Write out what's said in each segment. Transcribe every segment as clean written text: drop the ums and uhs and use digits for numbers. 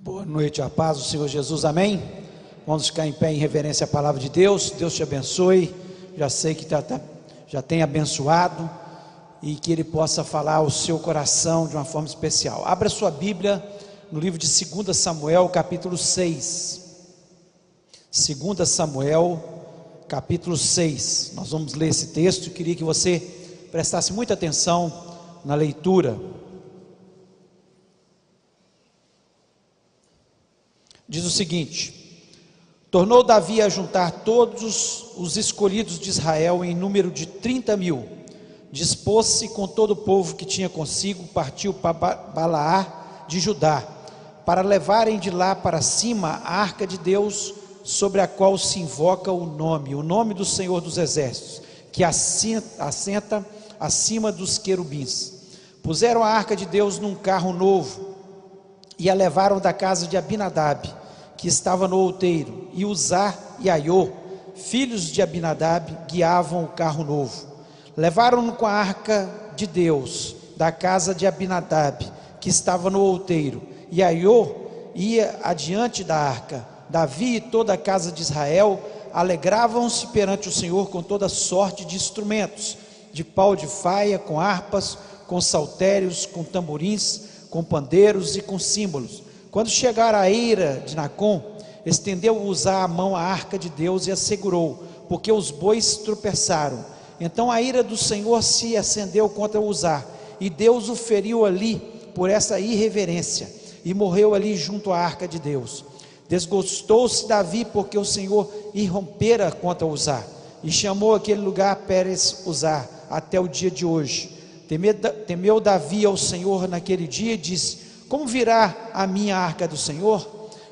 Boa noite, a paz do Senhor Jesus, amém? Vamos ficar em pé em reverência à palavra de Deus. Deus te abençoe, já sei que já tem abençoado e que Ele possa falar ao seu coração de uma forma especial. Abra sua Bíblia no livro de 2 Samuel, capítulo 6. 2 Samuel, capítulo 6, nós vamos ler esse texto e queria que você prestasse muita atenção na leitura. Diz o seguinte: tornou Davi a juntar todos os escolhidos de Israel em número de 30.000, dispôs-se com todo o povo que tinha consigo, partiu para Balaar de Judá, para levarem de lá para cima a arca de Deus, sobre a qual se invoca o nome do Senhor dos Exércitos, que assenta acima dos querubins. Puseram a arca de Deus num carro novo, e a levaram da casa de Abinadab, que estava no outeiro, e Uzá e Aiô, filhos de Abinadab, guiavam o carro novo. Levaram-no com a arca de Deus da casa de Abinadab, que estava no outeiro, e Aiô ia adiante da arca. Davi e toda a casa de Israel alegravam-se perante o Senhor com toda sorte de instrumentos, de pau de faia, com harpas, com saltérios, com tamborins, com pandeiros e com símbolos. Quando chegaram à eira de Nacon, estendeu Uzá a mão à arca de Deus e a segurou, porque os bois tropeçaram. Então a ira do Senhor se acendeu contra Uzá, e Deus o feriu ali por essa irreverência, e morreu ali junto à arca de Deus. Desgostou-se Davi porque o Senhor irrompera contra Uzá, e chamou aquele lugar Pérez Uzá até o dia de hoje. Temeu Davi ao Senhor naquele dia e disse: como virá a minha arca do Senhor?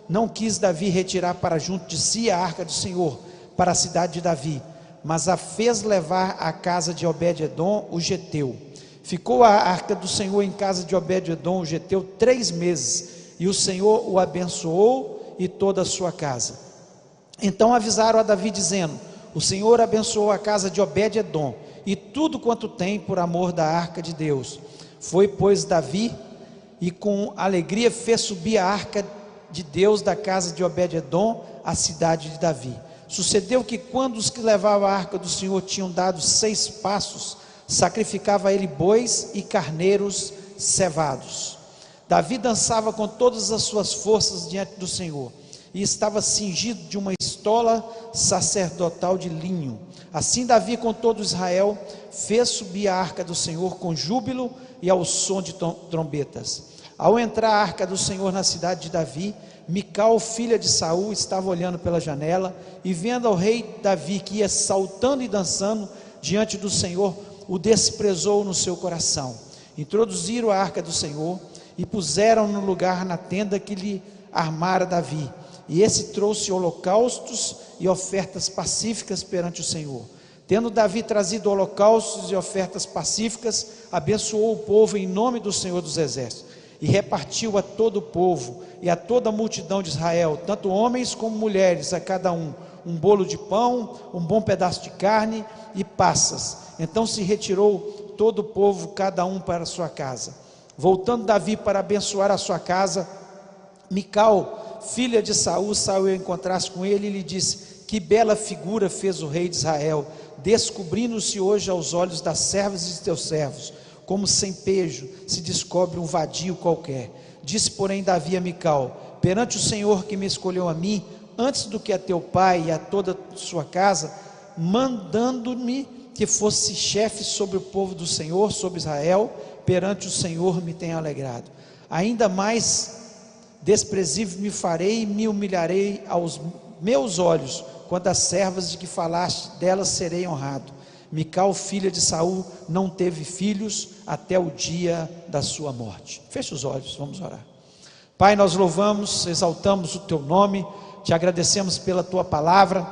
Não quis Davi retirar para junto de si a arca do Senhor, para a cidade de Davi, mas a fez levar à casa de Obed-edom o geteu. Ficou a arca do Senhor em casa de Obed-edom o geteu 3 meses, e o Senhor o abençoou e toda a sua casa. Então avisaram a Davi dizendo: o Senhor abençoou a casa de Obed-edom e tudo quanto tem por amor da arca de Deus. Foi, pois, Davi, e com alegria fez subir a arca de Deus da casa de Obed-edom à cidade de Davi. Sucedeu que quando os que levavam a arca do Senhor tinham dado 6 passos, sacrificava ele bois e carneiros cevados. Davi dançava com todas as suas forças diante do Senhor, e estava cingido de uma estola sacerdotal de linho. Assim Davi com todo Israel fez subir a arca do Senhor com júbilo e ao som de trombetas. Ao entrar a arca do Senhor na cidade de Davi, Mical, filha de Saul, estava olhando pela janela, e vendo ao rei Davi que ia saltando e dançando diante do Senhor, o desprezou no seu coração. Introduziram a arca do Senhor e puseram no lugar na tenda que lhe armara Davi, e esse trouxe holocaustos e ofertas pacíficas perante o Senhor. Tendo Davi trazido holocaustos e ofertas pacíficas, abençoou o povo em nome do Senhor dos Exércitos, e repartiu a todo o povo e a toda a multidão de Israel, tanto homens como mulheres, a cada um bolo de pão, um bom pedaço de carne e passas. Então se retirou todo o povo, cada um para a sua casa. Voltando Davi para abençoar a sua casa, Mical, filha de Saul, saiu a encontrar-se com ele e lhe disse: que bela figura fez o rei de Israel, descobrindo-se hoje aos olhos das servas e de teus servos, como sem pejo se descobre um vadio qualquer. Disse, porém, Davi a Mical: perante o Senhor que me escolheu a mim, antes do que a teu pai e a toda a sua casa, mandando-me que fosse chefe sobre o povo do Senhor, sobre Israel, perante o Senhor me tem alegrado. Ainda mais desprezível me farei e me humilharei aos meus olhos, quando as servas de que falaste, delas serei honrado. Mical, filha de Saul, não teve filhos até o dia da sua morte. Feche os olhos, vamos orar. Pai, nós louvamos, exaltamos o teu nome, te agradecemos pela tua palavra,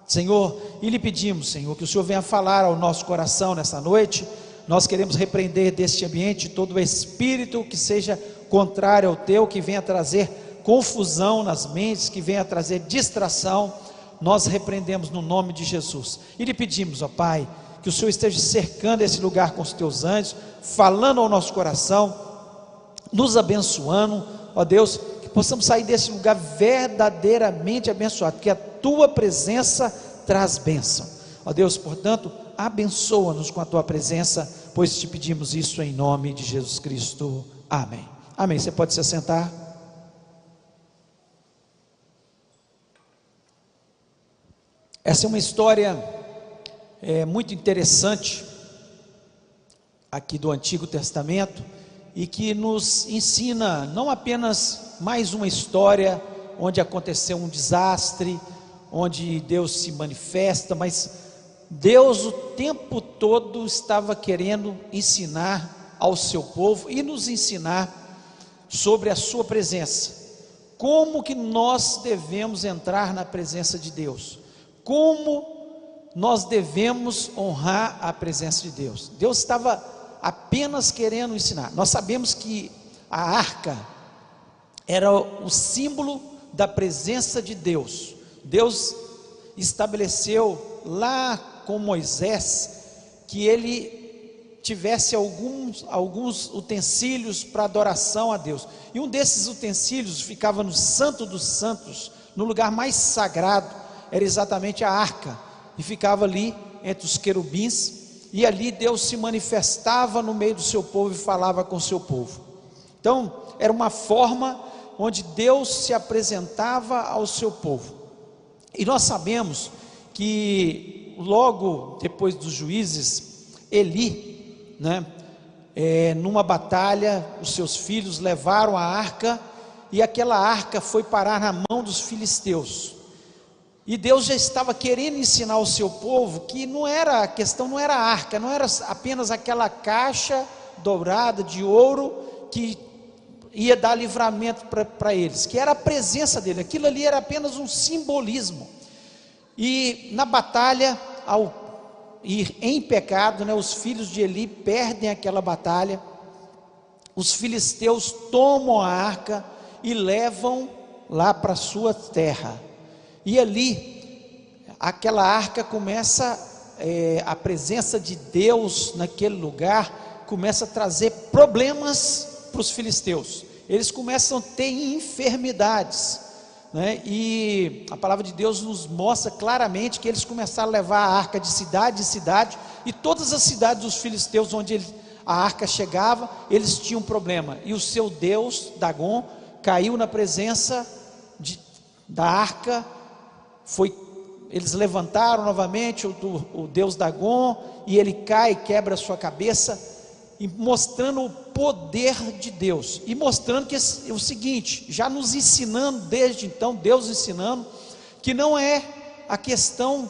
Senhor, e lhe pedimos, Senhor, que o Senhor venha falar ao nosso coração nessa noite. Nós queremos repreender deste ambiente todo o espírito que seja contrário ao teu, que venha trazer confusão nas mentes, que venha trazer distração. Nós repreendemos no nome de Jesus e lhe pedimos, ó Pai, que o Senhor esteja cercando esse lugar com os teus anjos, falando ao nosso coração, nos abençoando, ó Deus, que possamos sair desse lugar verdadeiramente abençoado, porque a tua presença traz bênção. Ó Deus, portanto, abençoa-nos com a tua presença, pois te pedimos isso em nome de Jesus Cristo. Amém. Amém. Você pode se assentar. Essa é uma história muito interessante aqui do Antigo Testamento, e que nos ensina não apenas mais uma história onde aconteceu um desastre, onde Deus se manifesta, mas Deus o tempo todo estava querendo ensinar ao seu povo e nos ensinar sobre a sua presença. Como que nós devemos entrar na presença de Deus? Como nós devemos honrar a presença de Deus? Deus estava apenas querendo ensinar. Nós sabemos que a arca era o símbolo da presença de Deus. Deus estabeleceu lá com Moisés que ele tivesse alguns utensílios para adoração a Deus, e um desses utensílios ficava no Santo dos Santos, no lugar mais sagrado, era exatamente a arca, e ficava ali entre os querubins, e ali Deus se manifestava no meio do seu povo e falava com o seu povo. Então era uma forma onde Deus se apresentava ao seu povo. E nós sabemos que logo depois dos juízes, Eli, numa batalha, os seus filhos levaram a arca, e aquela arca foi parar na mão dos filisteus. E Deus já estava querendo ensinar ao seu povo que a questão não era a arca, não era apenas aquela caixa dourada de ouro que ia dar livramento para eles, que era a presença dele. Aquilo ali era apenas um simbolismo. E na batalha, ao ir em pecado, os filhos de Eli perdem aquela batalha. Os filisteus tomam a arca e levam lá para a sua terra. E ali, aquela arca começa, a presença de Deus naquele lugar começa a trazer problemas para os filisteus. Eles começam a ter enfermidades, e a palavra de Deus nos mostra claramente que eles começaram a levar a arca de cidade em cidade, e todas as cidades dos filisteus onde a arca chegava, eles tinham problema, e o seu deus, Dagon, caiu na presença da arca. Eles levantaram novamente o deus Dagon, e ele cai, quebra a sua cabeça, e mostrando o poder de Deus, e mostrando que o seguinte, já nos ensinando desde então, Deus ensinando, que não é a questão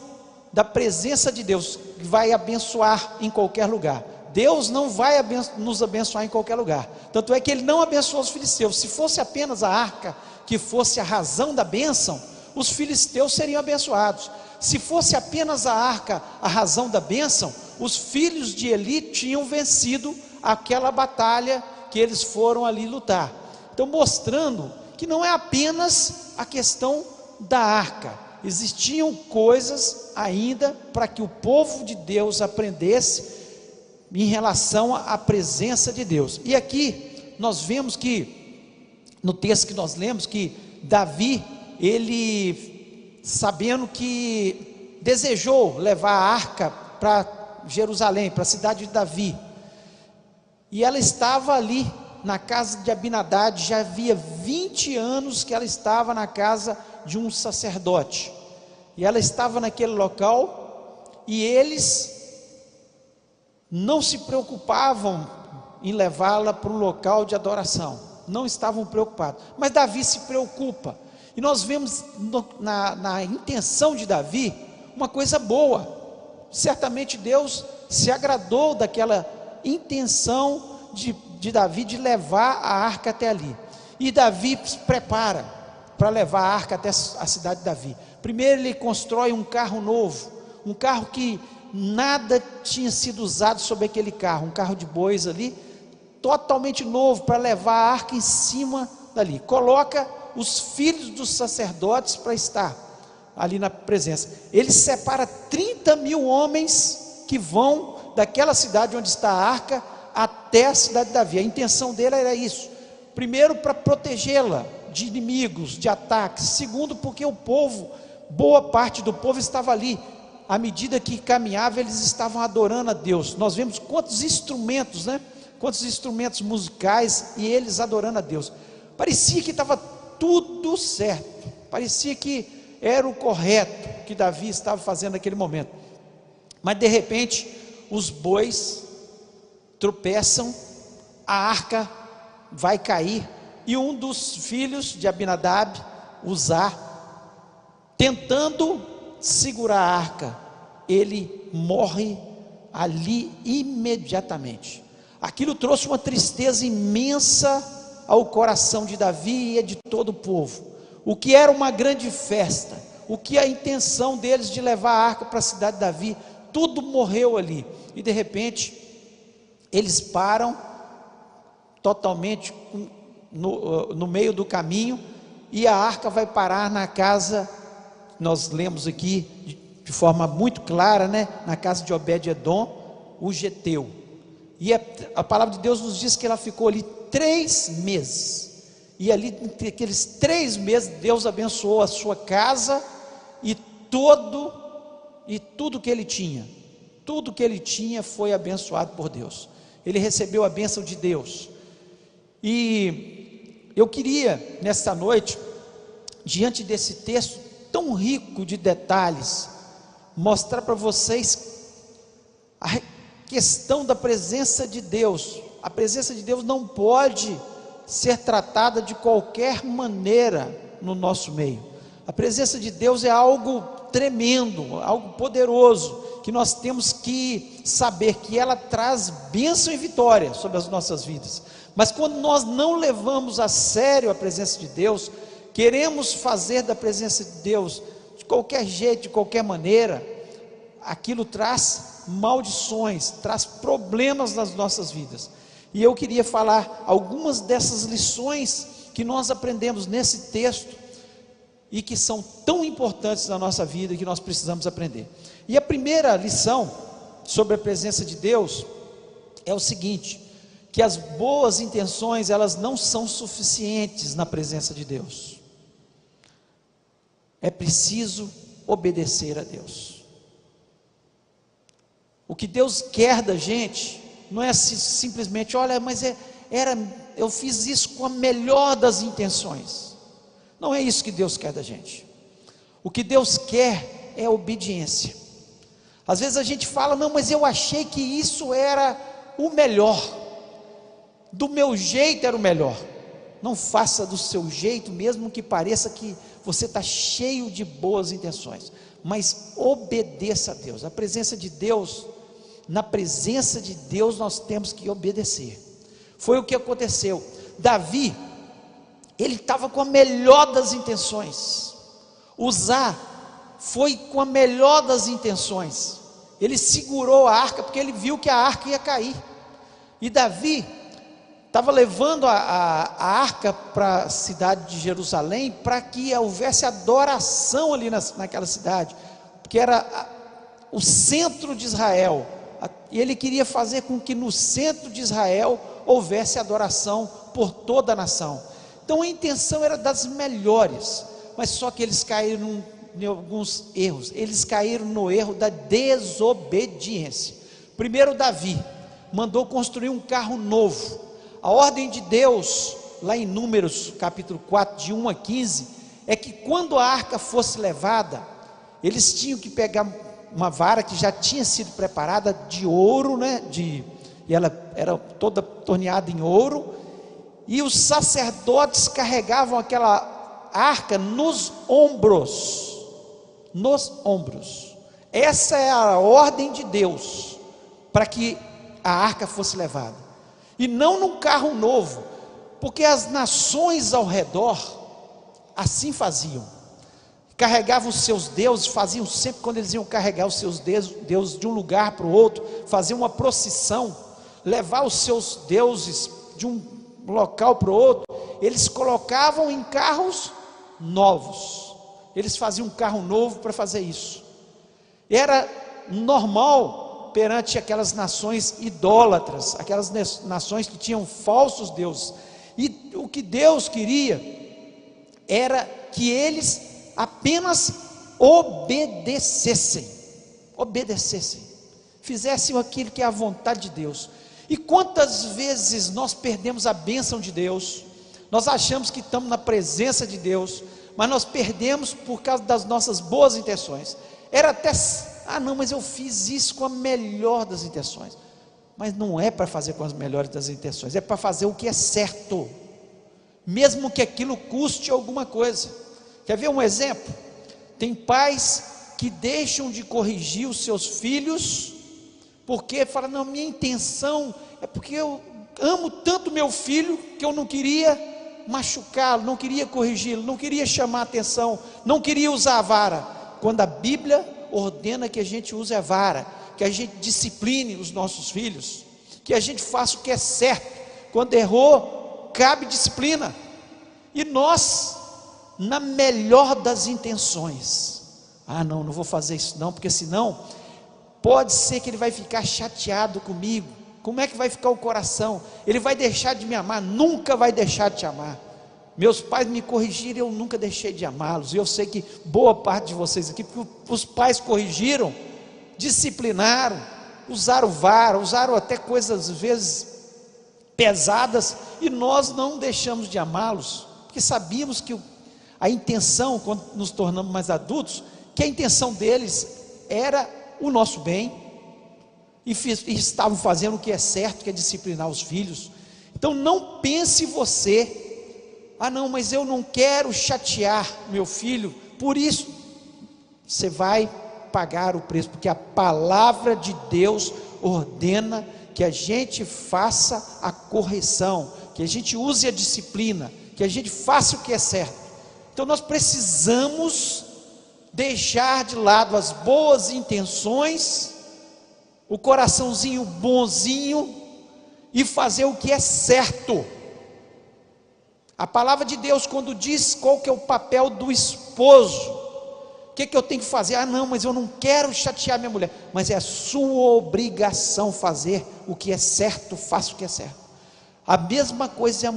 da presença de Deus que vai abençoar em qualquer lugar. Deus não vai nos abençoar em qualquer lugar, tanto é que ele não abençoou os filisteus. Se fosse apenas a arca que fosse a razão da bênção, os filisteus seriam abençoados. Se fosse apenas a arca a razão da bênção, os filhos de Eli tinham vencido aquela batalha que eles foram ali lutar. Então mostrando que não é apenas a questão da arca, existiam coisas ainda para que o povo de Deus aprendesse em relação à presença de Deus. E aqui nós vemos que, no texto que nós lemos, que Davi, ele, sabendo que desejou levar a arca para Jerusalém, para a cidade de Davi, e ela estava ali na casa de Abinadab, já havia 20 anos que ela estava na casa de um sacerdote, e ela estava naquele local, e eles não se preocupavam em levá-la para um local de adoração, não estavam preocupados, mas Davi se preocupa, e nós vemos na intenção de Davi uma coisa boa. Certamente Deus se agradou daquela intenção de Davi de levar a arca até ali, e Davi se prepara para levar a arca até a cidade de Davi. Primeiro ele constrói um carro novo, um carro que nada tinha sido usado sobre aquele carro, um carro de bois ali, totalmente novo, para levar a arca em cima dali. Coloca os filhos dos sacerdotes para estar ali na presença. Ele separa 30 mil homens que vão daquela cidade onde está a arca até a cidade de Davi. A intenção dele era isso: primeiro, para protegê-la de inimigos, de ataques. Segundo, porque o povo, boa parte do povo estava ali. À medida que caminhava, eles estavam adorando a Deus. Nós vemos quantos instrumentos, né? Quantos instrumentos musicais, e eles adorando a Deus. Parecia que estava tudo certo. Parecia que era o correto que Davi estava fazendo naquele momento. Mas de repente, os bois tropeçam, a arca vai cair, e um dos filhos de Abinadab, Uzá, tentando segurar a arca, ele morre ali imediatamente. Aquilo trouxe uma tristeza imensa ao coração de Davi e de todo o povo. O que era uma grande festa, o que a intenção deles de levar a arca para a cidade de Davi, tudo morreu ali. E de repente eles param totalmente no meio do caminho, e a arca vai parar na casa, nós lemos aqui de forma muito clara, né? Na casa de Obed-edom, o geteu. E a palavra de Deus nos diz que ela ficou ali 3 meses, e ali entre aqueles 3 meses Deus abençoou a sua casa e tudo que ele tinha. Tudo que ele tinha foi abençoado por Deus. Ele recebeu a bênção de Deus. E eu queria nesta noite, diante desse texto tão rico de detalhes, mostrar para vocês a questão da presença de Deus. A presença de Deus não pode ser tratada de qualquer maneira no nosso meio. A presença de Deus é algo tremendo, algo poderoso, que nós temos que saber que ela traz bênção e vitória sobre as nossas vidas. Mas quando nós não levamos a sério a presença de Deus, queremos fazer da presença de Deus de qualquer jeito, de qualquer maneira, aquilo traz maldições, traz problemas nas nossas vidas. E eu queria falar algumas dessas lições que nós aprendemos nesse texto e que são tão importantes na nossa vida e que nós precisamos aprender. E a primeira lição sobre a presença de Deus é o seguinte: que as boas intenções, elas não são suficientes na presença de Deus. É preciso obedecer a Deus. O que Deus quer da gente não é simplesmente, olha, mas eu fiz isso com a melhor das intenções. Não é isso que Deus quer da gente. O que Deus quer é obediência. Às vezes a gente fala, não, mas eu achei que isso era o melhor, do meu jeito era o melhor. Não faça do seu jeito, mesmo que pareça que você está cheio de boas intenções, mas obedeça a Deus. A presença de Deus, na presença de Deus nós temos que obedecer. Foi o que aconteceu. Davi, ele estava com a melhor das intenções. Uzá foi com a melhor das intenções. Ele segurou a arca porque ele viu que a arca ia cair. E Davi estava levando a arca para a cidade de Jerusalém, para que houvesse adoração ali naquela cidade, porque era o centro de Israel, e ele queria fazer com que no centro de Israel houvesse adoração por toda a nação. Então a intenção era das melhores, mas só que eles caíram em alguns erros. Eles caíram no erro da desobediência. Primeiro, Davi mandou construir um carro novo. A ordem de Deus, lá em Números capítulo 4, de 1 a 15, é que quando a arca fosse levada, eles tinham que pegar uma vara que já tinha sido preparada de ouro, né? E ela era toda torneada em ouro, e os sacerdotes carregavam aquela arca nos ombros. Essa é a ordem de Deus, para que a arca fosse levada, e não num carro novo, porque as nações ao redor assim faziam, carregavam os seus deuses, faziam sempre, quando eles iam carregar os seus deuses de um lugar para o outro, faziam uma procissão, levar os seus deuses de um local para o outro, eles colocavam em carros novos, eles faziam um carro novo para fazer isso. Era normal perante aquelas nações idólatras, aquelas nações que tinham falsos deuses. E o que Deus queria era que eles apenas obedecessem, fizessem aquilo que é a vontade de Deus. E quantas vezes nós perdemos a bênção de Deus, nós achamos que estamos na presença de Deus, mas nós perdemos por causa das nossas boas intenções. Era até, não, mas eu fiz isso com a melhor das intenções. Mas não é para fazer com as melhores das intenções, é para fazer o que é certo, mesmo que aquilo custe alguma coisa. Quer ver um exemplo? Tem pais que deixam de corrigir os seus filhos, porque falam, não, minha intenção é porque eu amo tanto meu filho, que eu não queria machucá-lo, não queria corrigi-lo, não queria chamar atenção, não queria usar a vara, quando a Bíblia ordena que a gente use a vara, que a gente discipline os nossos filhos, que a gente faça o que é certo. Quando errou, cabe disciplina. E nós, na melhor das intenções, não vou fazer isso não, porque senão pode ser que ele vai ficar chateado comigo. Como é que vai ficar o coração? Ele vai deixar de me amar? Nunca vai deixar de te amar. Meus pais me corrigiram, eu nunca deixei de amá-los, e eu sei que boa parte de vocês aqui, porque os pais corrigiram, disciplinaram, usaram vara, usaram até coisas às vezes pesadas, e nós não deixamos de amá-los, porque sabíamos que a intenção, quando nos tornamos mais adultos, que a intenção deles era o nosso bem, e estavam fazendo o que é certo, que é disciplinar os filhos. Então não pense você, não, mas eu não quero chatear meu filho, por isso você vai pagar o preço, porque a palavra de Deus ordena que a gente faça a correção, que a gente use a disciplina, que a gente faça o que é certo. Então nós precisamos deixar de lado as boas intenções, o coraçãozinho bonzinho, e fazer o que é certo. A palavra de Deus, quando diz qual que é o papel do esposo, o que eu tenho que fazer? Não, mas eu não quero chatear minha mulher. Mas é a sua obrigação fazer o que é certo, faça o que é certo. A mesma coisa é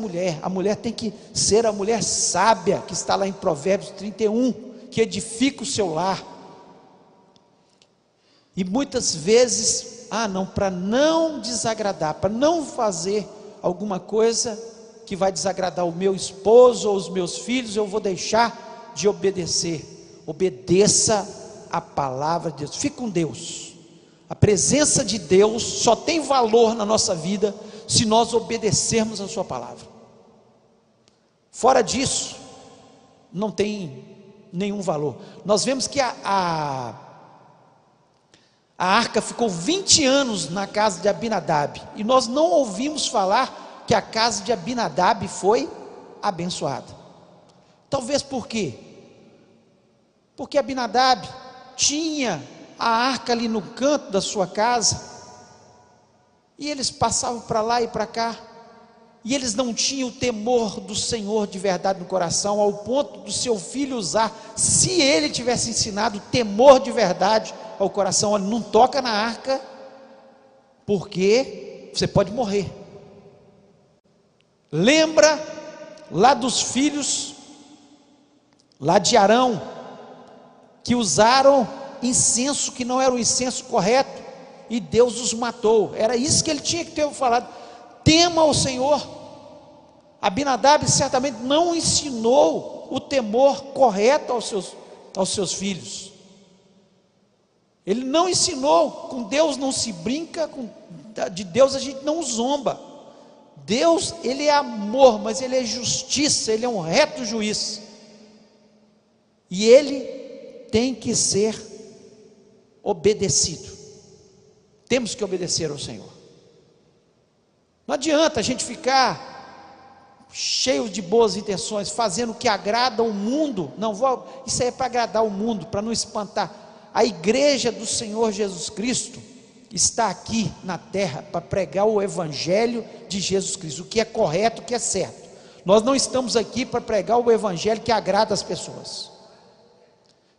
a mulher tem que ser a mulher sábia, que está lá em Provérbios 31, que edifica o seu lar. E muitas vezes, para não desagradar, para não fazer alguma coisa que vai desagradar o meu esposo ou os meus filhos, eu vou deixar de obedecer. Obedeça a palavra de Deus, fique com Deus. A presença de Deus só tem valor na nossa vida se nós obedecermos a sua palavra. Fora disso, não tem nenhum valor. Nós vemos que a arca ficou 20 anos na casa de Abinadab, e nós não ouvimos falar que a casa de Abinadab foi abençoada. Talvez por quê? Porque Abinadab tinha a arca ali no canto da sua casa, e eles passavam para lá e para cá, e eles não tinham o temor do Senhor de verdade no coração, ao ponto do seu filho usar. Se ele tivesse ensinado temor de verdade ao coração, olha, não toca na arca, porque você pode morrer. Lembra lá dos filhos lá de Arão, que usaram incenso que não era o incenso correto, e Deus os matou. Era isso que ele tinha que ter falado: tema ao Senhor. Abinadab certamente não ensinou o temor correto aos seus filhos. Ele não ensinou. Com Deus não se brinca, de Deus a gente não zomba. Deus, ele é amor, mas ele é justiça, ele é um reto juiz, e ele tem que ser obedecido. Temos que obedecer ao Senhor. Não adianta a gente ficar cheio de boas intenções, fazendo o que agrada ao mundo. Isso aí é para agradar o mundo, para não espantar. A igreja do Senhor Jesus Cristo está aqui na terra para pregar o evangelho de Jesus Cristo, o que é correto, o que é certo. Nós não estamos aqui para pregar o evangelho que agrada as pessoas.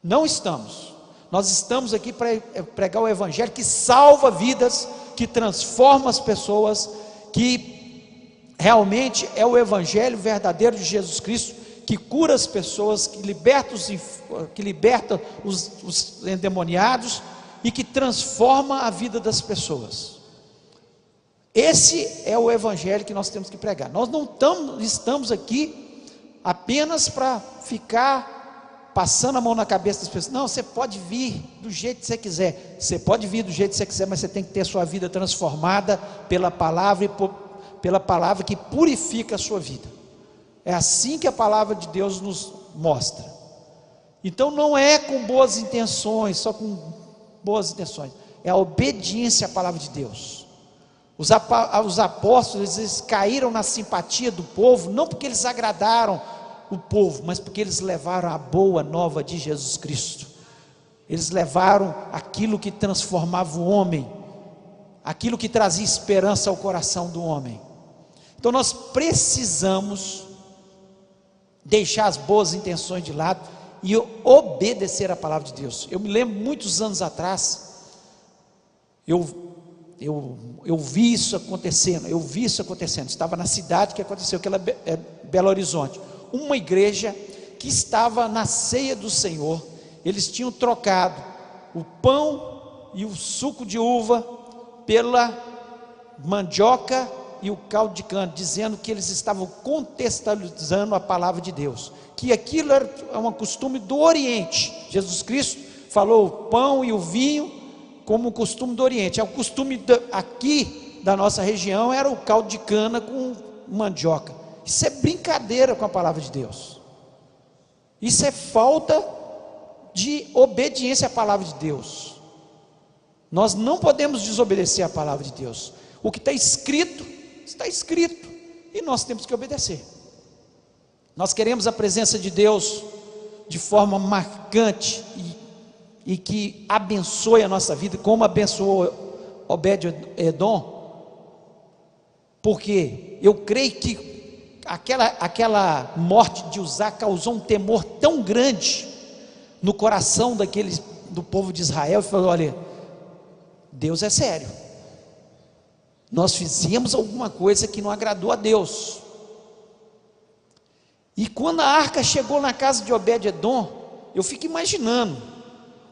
Não estamos. Nós estamos aqui para pregar o evangelho que salva vidas, que transforma as pessoas, que realmente é o evangelho verdadeiro de Jesus Cristo, que cura as pessoas, que liberta os endemoniados e que transforma a vida das pessoas. Esse é o evangelho que nós temos que pregar. Nós não estamos aqui apenas para ficar passando a mão na cabeça das pessoas. Não, você pode vir do jeito que você quiser. Você pode vir do jeito que você quiser, mas você tem que ter a sua vida transformada pela palavra pela palavra que purifica a sua vida. É assim que a palavra de Deus nos mostra. Então não é com boas intenções, só com boas intenções. É a obediência à palavra de Deus. Os apóstolos, eles caíram na simpatia do povo, não porque eles agradaram o povo, mas porque eles levaram a boa nova de Jesus Cristo. Eles levaram aquilo que transformava o homem, aquilo que trazia esperança ao coração do homem. Então nós precisamos deixar as boas intenções de lado e obedecer a palavra de Deus. Eu me lembro muitos anos atrás, eu vi isso acontecendo, estava na cidade que aconteceu, que é Belo Horizonte, uma igreja que estava na ceia do Senhor. Eles tinham trocado o pão e o suco de uva pela mandioca e o caldo de cana, dizendo que eles estavam contextualizando a palavra de Deus, que aquilo era um costume do Oriente. Jesus Cristo falou o pão e o vinho como um costume do Oriente. O costume aqui da nossa região era o caldo de cana com mandioca. Isso é brincadeira com a palavra de Deus. Isso é falta de obediência à palavra de Deus. Nós não podemos desobedecer à palavra de Deus. O que está escrito, e nós temos que obedecer. Nós queremos a presença de Deus de forma marcante e que abençoe a nossa vida, como abençoou Obed-Edom, porque eu creio que aquela morte de Uzá causou um temor tão grande no coração do povo de Israel, e falou: olha, Deus é sério, nós fizemos alguma coisa que não agradou a Deus. E quando a arca chegou na casa de Obed-Edom, eu fico imaginando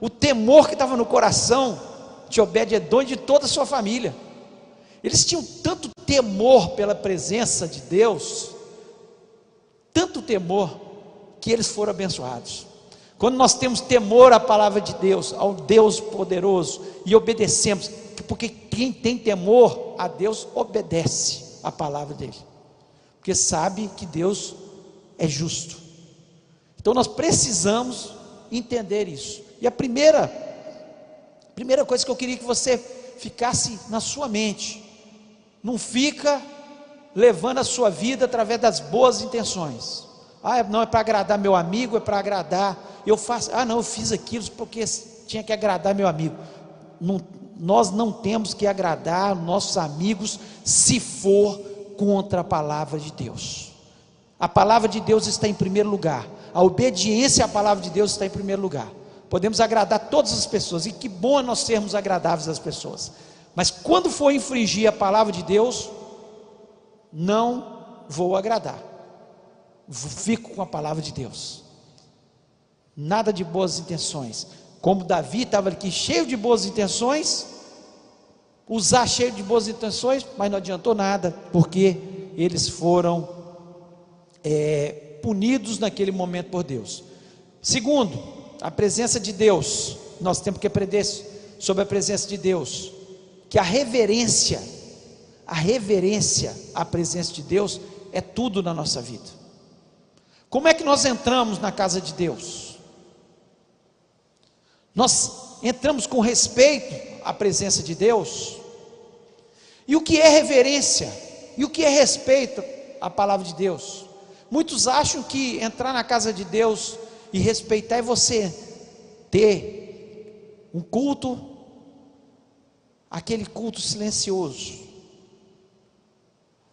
o temor que estava no coração de Obed-Edom e de toda a sua família. Eles tinham tanto temor pela presença de Deus, tanto temor, que eles foram abençoados. Quando nós temos temor à palavra de Deus, ao Deus poderoso, e obedecemos, porque quem tem temor a Deus obedece a palavra dele, porque sabe que Deus é justo. Então nós precisamos entender isso. E a primeira coisa que eu queria que você ficasse na sua mente: não fica levando a sua vida através das boas intenções. Não é para agradar meu amigo, é para agradar, eu fiz aquilo porque tinha que agradar meu amigo. Nós não temos que agradar nossos amigos se for contra a palavra de Deus. A palavra de Deus está em primeiro lugar, a obediência à palavra de Deus está em primeiro lugar. Podemos agradar todas as pessoas, e que bom é nós sermos agradáveis às pessoas, mas quando for infringir a palavra de Deus, não vou agradar, fico com a palavra de Deus. Nada de boas intenções, como Davi estava aqui cheio de boas intenções, Uzá cheio de boas intenções, mas não adiantou nada, porque eles foram punidos naquele momento por Deus. Segundo, a presença de Deus. Nós temos que aprender sobre a presença de Deus, que a reverência à presença de Deus é tudo na nossa vida. Como é que nós entramos na casa de Deus? Nós entramos com respeito à presença de Deus. E o que é reverência? E o que é respeito à palavra de Deus? Muitos acham que entrar na casa de Deus e respeitar é você ter um culto, aquele culto silencioso,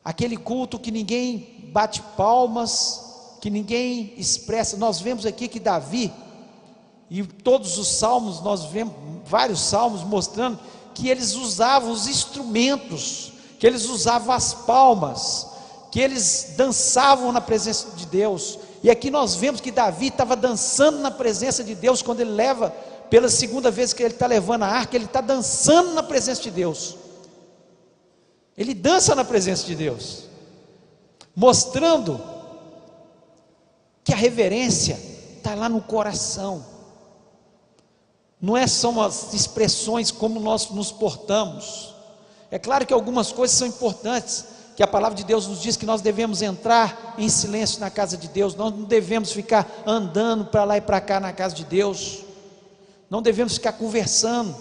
aquele culto que ninguém bate palmas, que ninguém expressa. Nós vemos aqui que Davi, e todos os salmos, nós vemos vários salmos mostrando que eles usavam os instrumentos, que eles usavam as palmas, que eles dançavam na presença de Deus. E aqui nós vemos que Davi estava dançando na presença de Deus, quando ele leva, pela segunda vez que ele está levando a arca, ele está dançando na presença de Deus. Ele dança na presença de Deus, mostrando que a reverência está lá no coração. Não é só umas expressões como nós nos portamos. É claro que algumas coisas são importantes, que a palavra de Deus nos diz que nós devemos entrar em silêncio na casa de Deus, nós não devemos ficar andando para lá e para cá na casa de Deus, não devemos ficar conversando,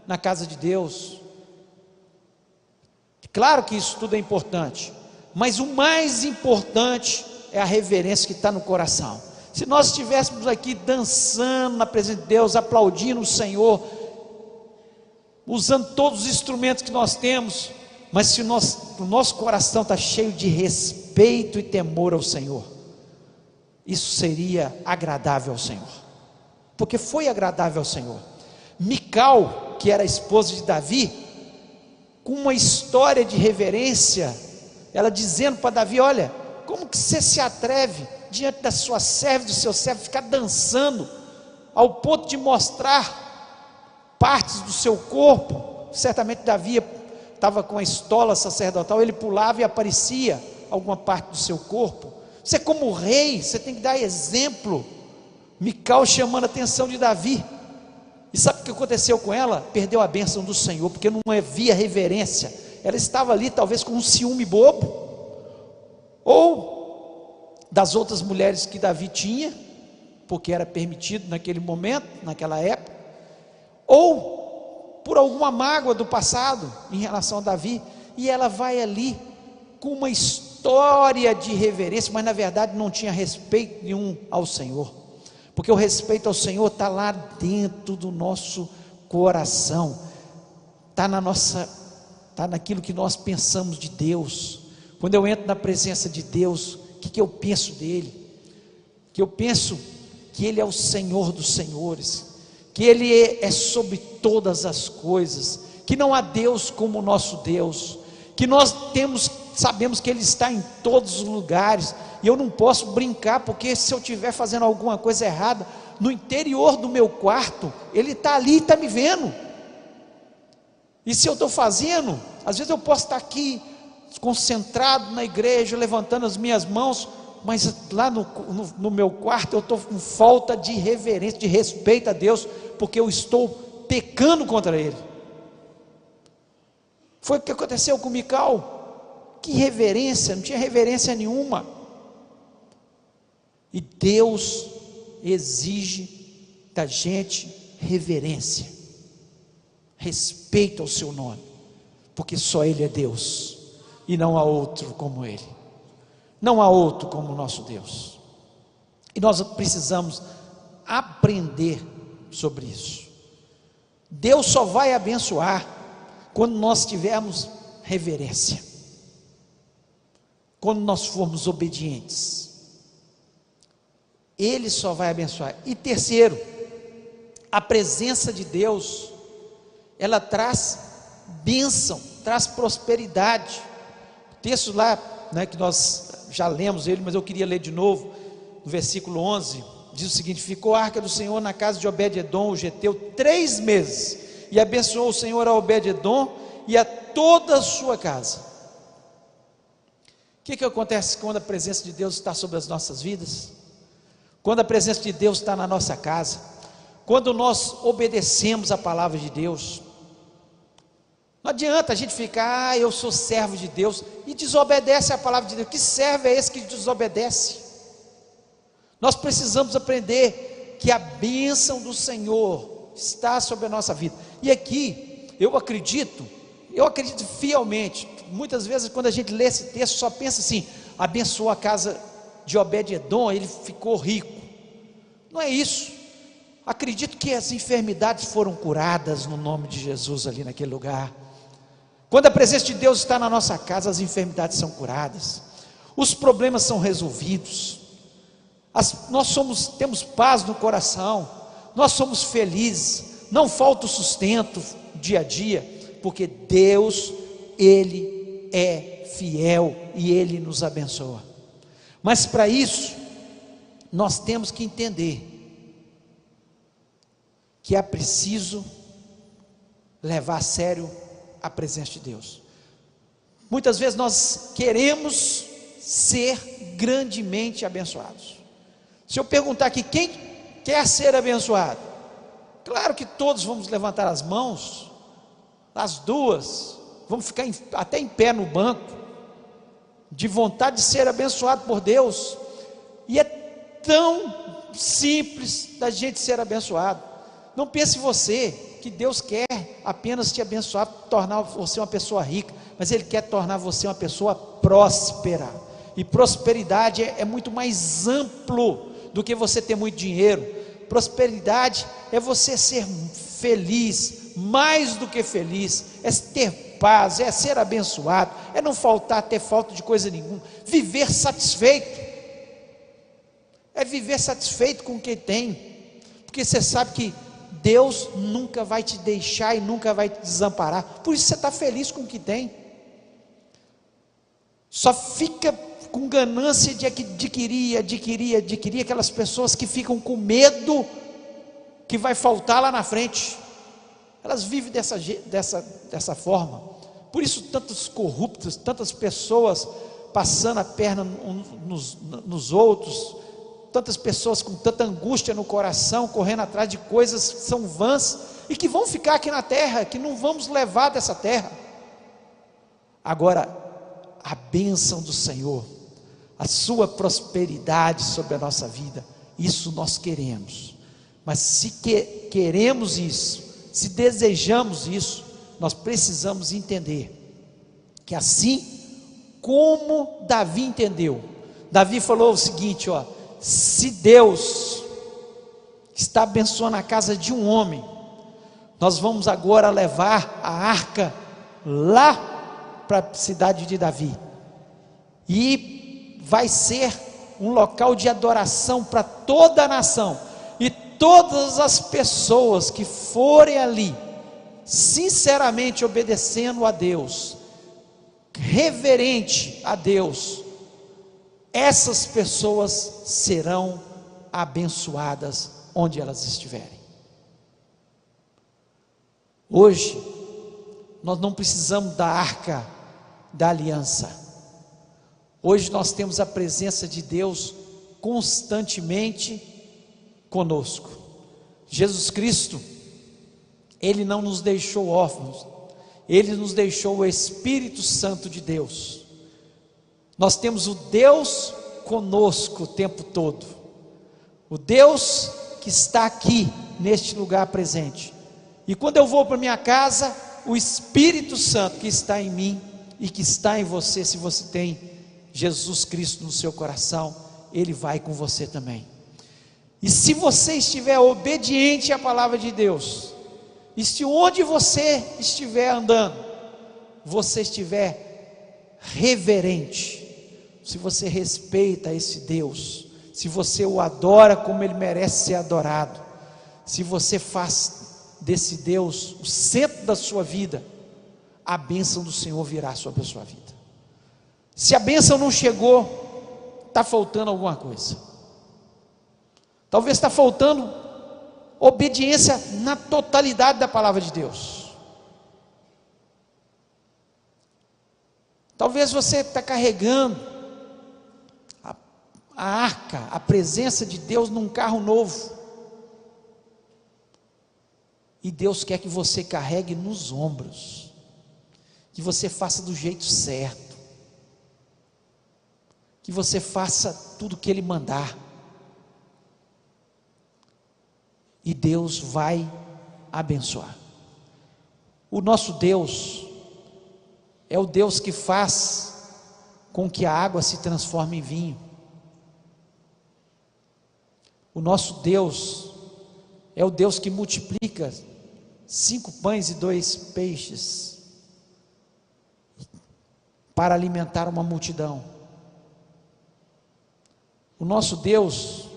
na casa de Deus. Claro que isso tudo é importante, mas o mais importante é a reverência que está no coração. Se nós estivéssemos aqui dançando na presença de Deus, aplaudindo o Senhor, usando todos os instrumentos que nós temos, mas se o nosso coração está cheio de respeito e temor ao Senhor, isso seria agradável ao Senhor, porque foi agradável ao Senhor. Mical, que era a esposa de Davi, com uma história de reverência, ela dizendo para Davi: olha, como que você se atreve diante da sua serva, do seu servo, ficar dançando, ao ponto de mostrar partes do seu corpo? Certamente Davi estava com a estola sacerdotal, ele pulava e aparecia alguma parte do seu corpo. Você, como rei, você tem que dar exemplo. Mical chamando a atenção de Davi, e sabe o que aconteceu com ela? Perdeu a bênção do Senhor, porque não havia reverência. Ela estava ali talvez com um ciúme bobo, ou das outras mulheres que Davi tinha, porque era permitido naquele momento, naquela época, ou por alguma mágoa do passado em relação a Davi, e ela vai ali com uma história de reverência, mas na verdade não tinha respeito nenhum ao Senhor, porque o respeito ao Senhor está lá dentro do nosso coração, está naquilo que nós pensamos de Deus. Quando eu entro na presença de Deus, o que eu penso dele? Que eu penso que ele é o Senhor dos senhores, que ele é sobre todas as coisas, que não há Deus como o nosso Deus, que nós sabemos que ele está em todos os lugares, e eu não posso brincar, porque se eu estiver fazendo alguma coisa errada, no interior do meu quarto, ele está ali e está me vendo. E se eu estou fazendo, às vezes eu posso estar aqui concentrado na igreja, levantando as minhas mãos, mas lá no meu quarto eu estou com falta de reverência, de respeito a Deus, porque eu estou pecando contra ele. Foi o que aconteceu com Mical. Que reverência? Não tinha reverência nenhuma. E Deus exige da gente reverência, respeito ao seu nome, porque só ele é Deus, e não há outro como ele, não há outro como o nosso Deus. E nós precisamos aprender sobre isso. Deus só vai abençoar quando nós tivermos reverência, quando nós formos obedientes. Ele só vai abençoar. E terceiro, a presença de Deus, ela traz bênção, traz prosperidade. O texto lá, que nós já lemos ele, mas eu queria ler de novo, no versículo 11, diz o seguinte: ficou a arca do Senhor na casa de Obed-edom, o geteu, 3 meses, e abençoou o Senhor a Obed-edom e a toda a sua casa. O que acontece quando a presença de Deus está sobre as nossas vidas? Quando a presença de Deus está na nossa casa, quando nós obedecemos a palavra de Deus, não adianta a gente ficar: eu sou servo de Deus, e desobedece a palavra de Deus. Que servo é esse que desobedece? Nós precisamos aprender que a bênção do Senhor está sobre a nossa vida. E aqui, eu acredito fielmente, muitas vezes quando a gente lê esse texto, só pensa assim: abençoou a casa de Obed-edom, ele ficou rico. Não é isso. Acredito que as enfermidades foram curadas no nome de Jesus ali naquele lugar. Quando a presença de Deus está na nossa casa, as enfermidades são curadas, os problemas são resolvidos, temos paz no coração, nós somos felizes, não falta o sustento dia a dia, porque Deus, Ele é fiel e Ele nos abençoa. Mas para isso, nós temos que entender que é preciso levar a sério a presença de Deus. Muitas vezes nós queremos ser grandemente abençoados. Se eu perguntar aqui, quem quer ser abençoado? Claro que todos vamos levantar as mãos, as duas, vamos ficar até em pé no banco, de vontade de ser abençoado por Deus. E é tão simples da gente ser abençoado. Não pense você que Deus quer apenas te abençoar, tornar você uma pessoa rica, mas Ele quer tornar você uma pessoa próspera. E prosperidade é muito mais amplo do que você ter muito dinheiro. Prosperidade é você ser feliz, mais do que feliz, é ter paz, é ser abençoado, é não faltar, ter falta de coisa nenhuma, viver satisfeito, é viver satisfeito com o que tem, porque você sabe que Deus nunca vai te deixar e nunca vai te desamparar, por isso você está feliz com o que tem. Só fica com ganância de adquirir, aquelas pessoas que ficam com medo que vai faltar lá na frente. Elas vivem dessa forma. Por isso tantos corruptos, tantas pessoas passando a perna nos outros, tantas pessoas com tanta angústia no coração, correndo atrás de coisas que são vãs e que vão ficar aqui na terra, que não vamos levar dessa terra. Agora, a bênção do Senhor, a sua prosperidade sobre a nossa vida, isso nós queremos. Mas se queremos isso, se desejamos isso, nós precisamos entender que assim como Davi entendeu, Davi falou o seguinte, se Deus está abençoando a casa de um homem, nós vamos agora levar a arca lá para a cidade de Davi, e vai ser um local de adoração para toda a nação, e todas as pessoas que forem ali, sinceramente obedecendo a Deus, reverente a Deus, essas pessoas serão abençoadas onde elas estiverem. Hoje, nós não precisamos da arca da aliança. Hoje nós temos a presença de Deus constantemente conosco. Jesus Cristo, Ele não nos deixou órfãos, Ele nos deixou o Espírito Santo de Deus. Nós temos o Deus conosco o tempo todo, o Deus que está aqui neste lugar presente. E quando eu vou para minha casa, o Espírito Santo que está em mim e que está em você, se você tem Jesus Cristo no seu coração, Ele vai com você também. E se você estiver obediente à palavra de Deus, e se onde você estiver andando, você estiver reverente, se você respeita esse Deus, se você o adora como Ele merece ser adorado, se você faz desse Deus o centro da sua vida, a bênção do Senhor virá sobre a sua vida. Se a bênção não chegou, está faltando alguma coisa. Talvez está faltando obediência na totalidade da palavra de Deus. Talvez você está carregando a arca, a presença de Deus num carro novo, e Deus quer que você carregue nos ombros, que você faça do jeito certo, que você faça tudo o que Ele mandar, e Deus vai abençoar. O nosso Deus é o Deus que faz com que a água se transforme em vinho. O nosso Deus é o Deus que multiplica 5 pães e 2 peixes para alimentar uma multidão. O nosso Deus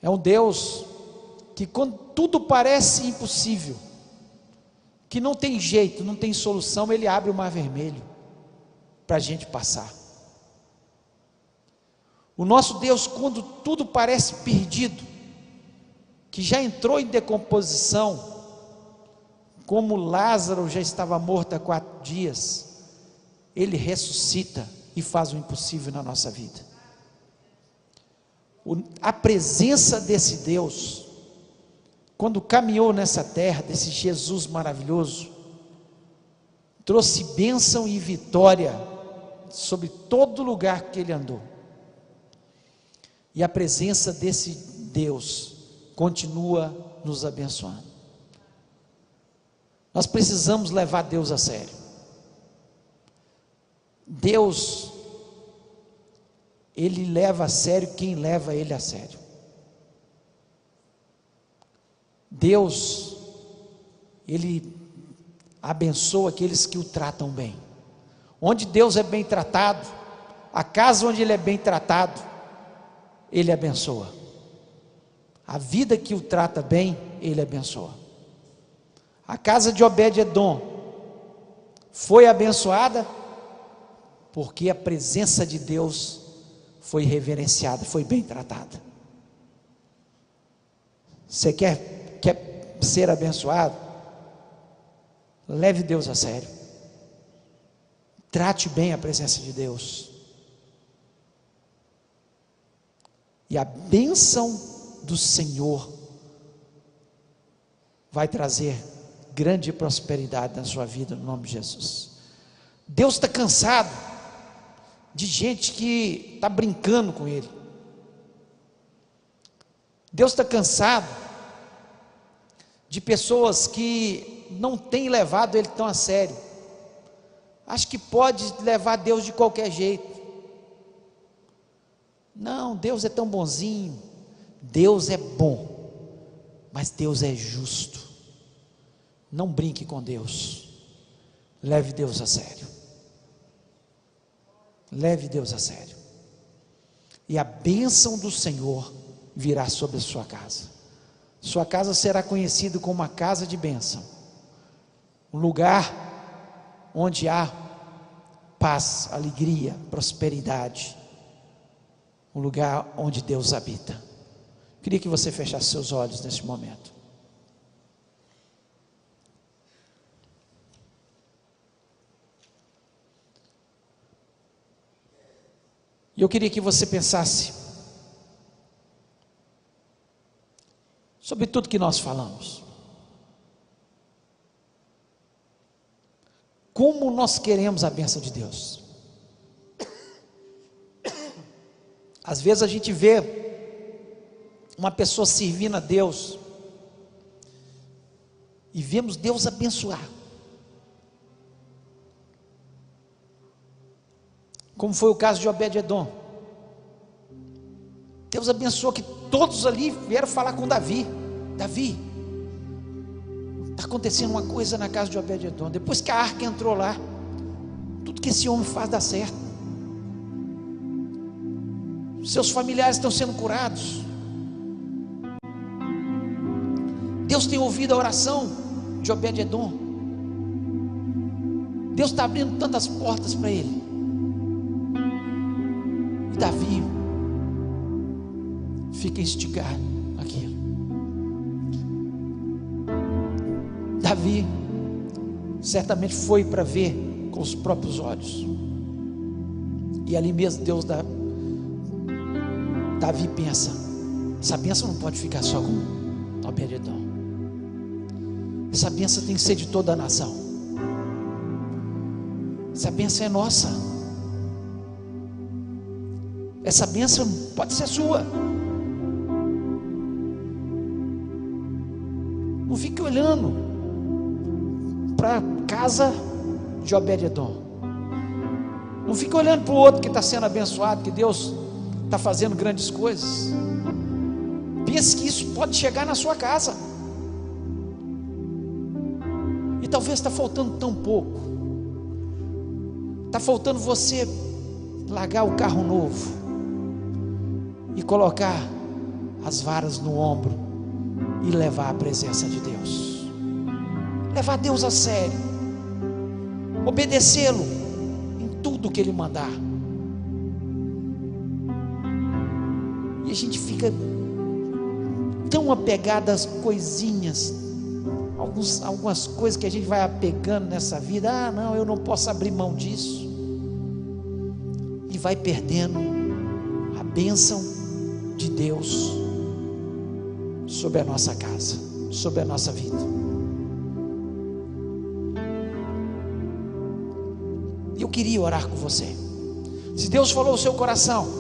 é um Deus que, quando tudo parece impossível, que não tem jeito, não tem solução, Ele abre o mar vermelho para a gente passar. O nosso Deus, quando tudo parece perdido, que já entrou em decomposição, como Lázaro já estava morto há 4 dias, Ele ressuscita e faz o impossível na nossa vida. A presença desse Deus, quando caminhou nessa terra, desse Jesus maravilhoso, trouxe bênção e vitória sobre todo lugar que Ele andou. E a presença desse Deus continua nos abençoando. Nós precisamos levar Deus a sério. Deus, Ele leva a sério quem leva Ele a sério. Deus, Ele abençoa aqueles que o tratam bem. Onde Deus é bem tratado, a casa onde Ele é bem tratado, Ele abençoa. A vida que o trata bem, Ele abençoa. A casa de Obed-edom foi abençoada porque a presença de Deus foi reverenciada, foi bem tratada. Você quer ser abençoado? Leve Deus a sério. Trate bem a presença de Deus. E a bênção do Senhor vai trazer grande prosperidade na sua vida, no nome de Jesus. Deus está cansado de gente que está brincando com Ele. Deus está cansado de pessoas que não têm levado Ele tão a sério. Acho que pode levar Deus de qualquer jeito. Não, Deus é tão bonzinho. Deus é bom, mas Deus é justo. Não brinque com Deus. Leve Deus a sério. Leve Deus a sério. E a bênção do Senhor virá sobre a sua casa. Sua casa será conhecida como uma casa de bênção. Um lugar onde há paz, alegria, prosperidade. Um lugar onde Deus habita. Queria que você fechasse seus olhos neste momento. E eu queria que você pensasse sobre tudo que nós falamos. Como nós queremos a bênção de Deus? Às vezes a gente vê uma pessoa servindo a Deus e vemos Deus abençoar, como foi o caso de Obed-edom. Deus abençoou que todos ali vieram falar com Davi. Davi, está acontecendo uma coisa na casa de Obed-edom. Depois que a arca entrou lá, tudo que esse homem faz dá certo. Seus familiares estão sendo curados. Deus tem ouvido a oração de Obed-edom. Deus está abrindo tantas portas para ele. E Davi fica instigado naquilo. Davi certamente foi para ver com os próprios olhos. E ali mesmo Davi pensa: essa bênção não pode ficar só com Obed-edom. Essa bênção tem que ser de toda a nação. Essa bênção é nossa. Essa bênção pode ser sua. Não fique olhando para a casa de Obed-edom. Não fique olhando para o outro que está sendo abençoado, que Deus está fazendo grandes coisas. Pense que isso pode chegar na sua casa. E talvez está faltando tão pouco. Está faltando você largar o carro novo e colocar as varas no ombro e levar a presença de Deus. Levar Deus a sério. Obedecê-lo em tudo que Ele mandar. E a gente fica tão apegado às coisinhas, algumas coisas que a gente vai apegando nessa vida. Ah, não, eu não posso abrir mão disso. E vai perdendo a bênção de Deus sobre a nossa casa, sobre a nossa vida. Eu queria orar com você. Se Deus falou o seu coração,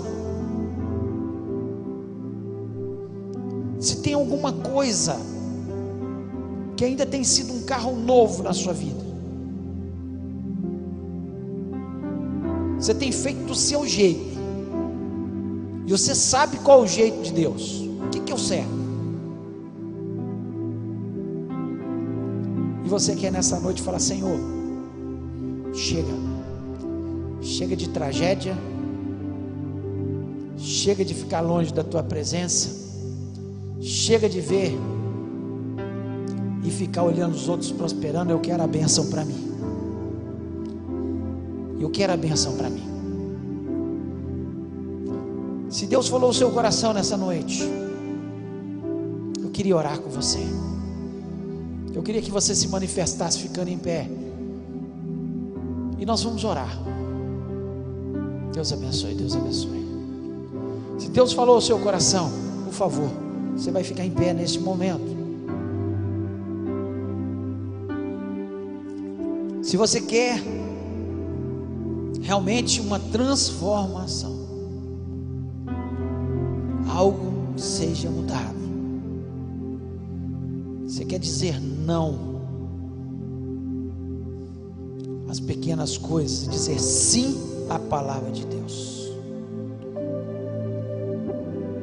se tem alguma coisa que ainda tem sido um carro novo na sua vida, você tem feito do seu jeito, e você sabe qual é o jeito de Deus, o que é o certo, e você quer nessa noite falar: Senhor, chega de tragédia, chega de ficar longe da tua presença, chega de ver e ficar olhando os outros prosperando. Eu quero a bênção para mim. Eu quero a bênção para mim. Se Deus falou o seu coração nessa noite, eu queria orar com você. Eu queria que você se manifestasse ficando em pé, e nós vamos orar. Deus abençoe, Deus abençoe. Se Deus falou o seu coração, por favor, você vai ficar em pé neste momento. Se você quer realmente uma transformação, algo seja mudado, você quer dizer não às pequenas coisas, dizer sim à palavra de Deus.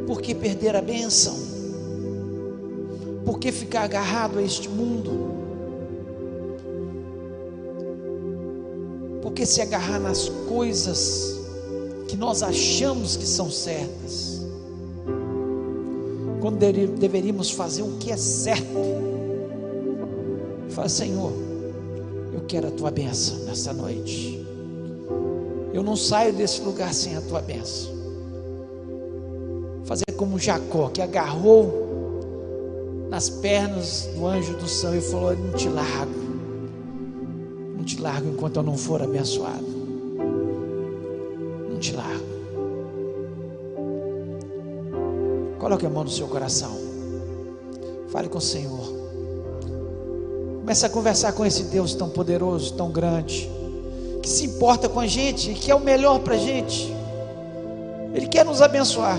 Por que perder a bênção? Por que ficar agarrado a este mundo? Por que se agarrar nas coisas que nós achamos que são certas, quando deveríamos fazer o que é certo? Fala: Senhor, eu quero a tua bênção nessa noite. Eu não saio desse lugar sem a tua bênção. Fazer como Jacó, que agarrou nas pernas do anjo do céu e falou: não te largo enquanto eu não for abençoado. Não te largo. Coloque a mão no seu coração, fale com o Senhor, comece a conversar com esse Deus tão poderoso, tão grande, que se importa com a gente e que é o melhor para a gente. Ele quer nos abençoar,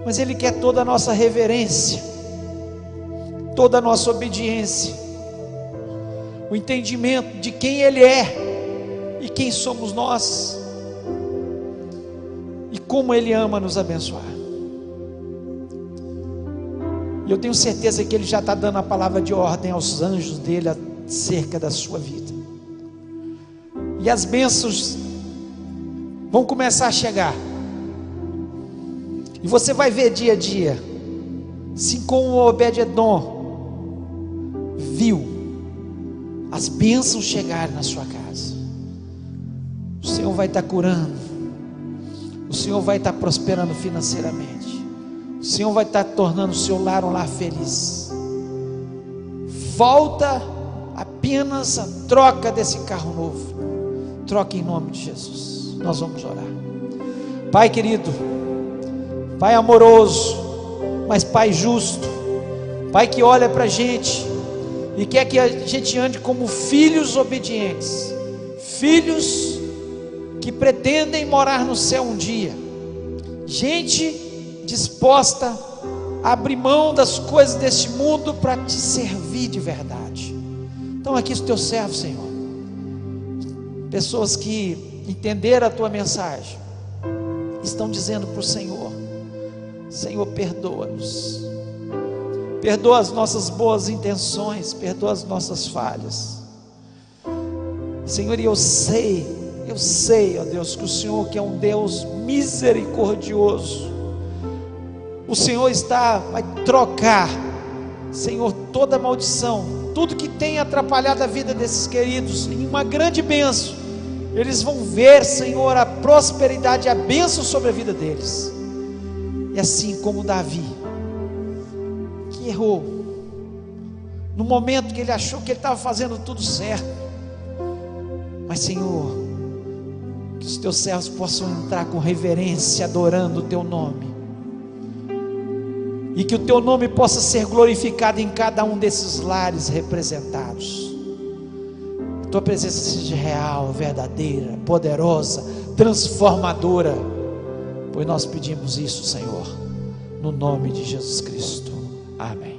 mas Ele quer toda a nossa reverência, toda a nossa obediência, o entendimento de quem Ele é e quem somos nós, e como Ele ama nos abençoar. E eu tenho certeza que Ele já está dando a palavra de ordem aos anjos dele acerca da sua vida, e as bênçãos vão começar a chegar, e você vai ver dia a dia, assim como o Obed-edom viu as bênçãos chegarem na sua casa. O Senhor vai estar curando, o Senhor vai estar prosperando financeiramente, o Senhor vai estar tornando o seu lar um lar feliz. Falta apenas a troca desse carro novo. Troque em nome de Jesus. Nós vamos orar. Pai querido, Pai amoroso, mas Pai justo, Pai que olha para a gente e quer que a gente ande como filhos obedientes, filhos que pretendem morar no céu um dia, gente disposta a abrir mão das coisas deste mundo para te servir de verdade. Então aqui os teus servos, Senhor, pessoas que entenderam a tua mensagem, estão dizendo para o Senhor: Senhor, perdoa-nos, perdoa as nossas boas intenções, perdoa as nossas falhas, Senhor. E eu sei, ó Deus, que o Senhor, que é um Deus misericordioso, o Senhor vai trocar, Senhor, toda maldição, tudo que tem atrapalhado a vida desses queridos, em uma grande bênção. Eles vão ver, Senhor, a prosperidade e a bênção sobre a vida deles. E assim como Davi, que errou, no momento que ele achou que ele estava fazendo tudo certo, mas Senhor, que os teus servos possam entrar com reverência, adorando o teu nome, e que o teu nome possa ser glorificado em cada um desses lares representados. A tua presença seja real, verdadeira, poderosa, transformadora, pois nós pedimos isso, Senhor, no nome de Jesus Cristo, amém.